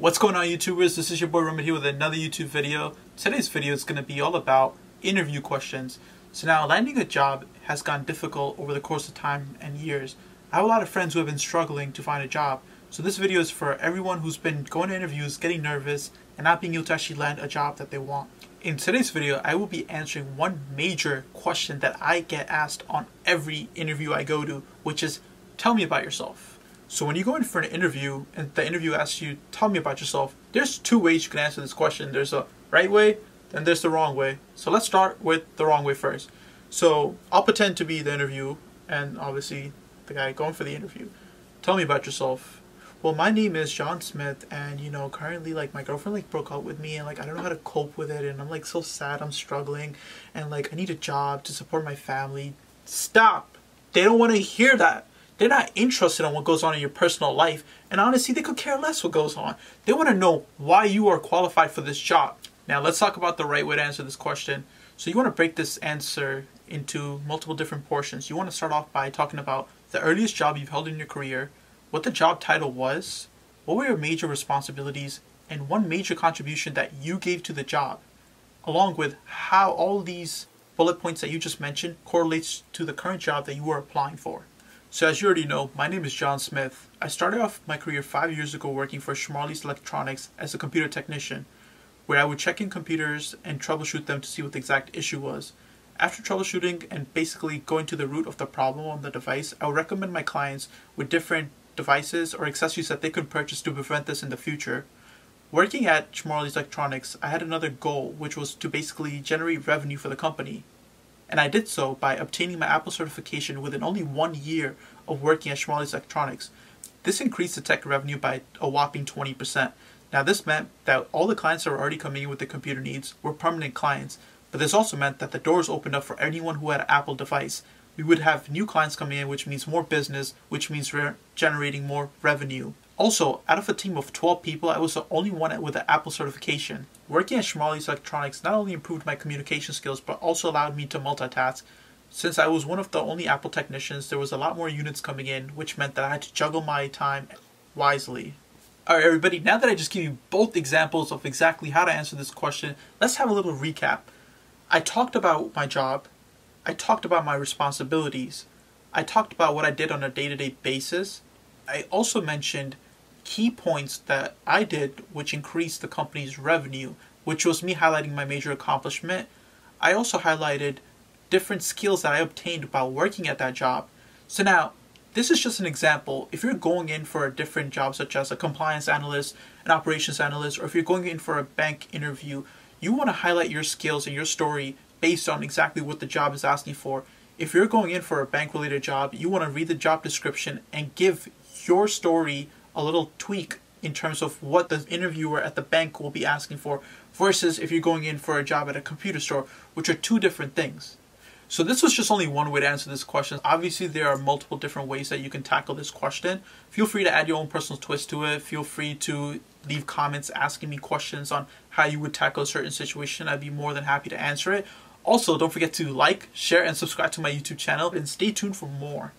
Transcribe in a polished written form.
What's going on, YouTubers? This is your boy Rmit here with another YouTube video. Today's video is going to be all about interview questions. So now, landing a job has gotten difficult over the course of time and years. I have a lot of friends who have been struggling to find a job. So this video is for everyone who's been going to interviews, getting nervous, and not being able to actually land a job that they want. In today's video, I will be answering one major question that I get asked on every interview I go to, which is, tell me about yourself. So when you go in for an interview and the interview asks you, tell me about yourself, there's two ways you can answer this question. There's a right way, then there's the wrong way. So let's start with the wrong way first. So I'll pretend to be the interview and obviously the guy going for the interview. Tell me about yourself. Well, my name is John Smith, and currently my girlfriend broke up with me, and I don't know how to cope with it, and I'm so sad, I'm struggling, and I need a job to support my family. Stop! They don't want to hear that. They're not interested in what goes on in your personal life, and honestly, they could care less what goes on. They want to know why you are qualified for this job. Now, let's talk about the right way to answer this question. So you want to break this answer into multiple different portions. You want to start off by talking about the earliest job you've held in your career, what the job title was, what were your major responsibilities, and one major contribution that you gave to the job, along with how all these bullet points that you just mentioned correlates to the current job that you are applying for. So as you already know, my name is John Smith. I started off my career 5 years ago working for Sharma-OFFICIal Electronics as a computer technician, where I would check in computers and troubleshoot them to see what the exact issue was. After troubleshooting and basically going to the root of the problem on the device, I would recommend my clients with different devices or accessories that they could purchase to prevent this in the future. Working at Sharma-OFFICIal Electronics, I had another goal, which was to basically generate revenue for the company. And I did so by obtaining my Apple certification within only 1 year of working at Sharma-OFFICIal Electronics. This increased the tech revenue by a whopping 20%. Now this meant that all the clients that were already coming in with their computer needs were permanent clients, but this also meant that the doors opened up for anyone who had an Apple device. We would have new clients coming in, which means more business, which means we're generating more revenue. Also, out of a team of 12 people, I was the only one with an Apple certification. Working at Sharma-OFFICIal Electronics not only improved my communication skills, but also allowed me to multitask. Since I was one of the only Apple technicians, there was a lot more units coming in, which meant that I had to juggle my time wisely. Alright everybody, now that I just gave you both examples of exactly how to answer this question, let's have a little recap. I talked about my job, I talked about my responsibilities, I talked about what I did on a day-to-day basis. I also mentioned key points that I did which increased the company's revenue, which was me highlighting my major accomplishment. I also highlighted different skills that I obtained while working at that job. So now, this is just an example. If you're going in for a different job, such as a compliance analyst, an operations analyst, or if you're going in for a bank interview, you want to highlight your skills and your story based on exactly what the job is asking for. If you're going in for a bank-related job, you want to read the job description and give your story a little tweak in terms of what the interviewer at the bank will be asking for, versus if you're going in for a job at a computer store, which are two different things. So this was just only one way to answer this question. Obviously, there are multiple different ways that you can tackle this question. Feel free to add your own personal twist to it. Feel free to leave comments asking me questions on how you would tackle a certain situation. I'd be more than happy to answer it. Also, don't forget to like, share, and subscribe to my YouTube channel, and stay tuned for more.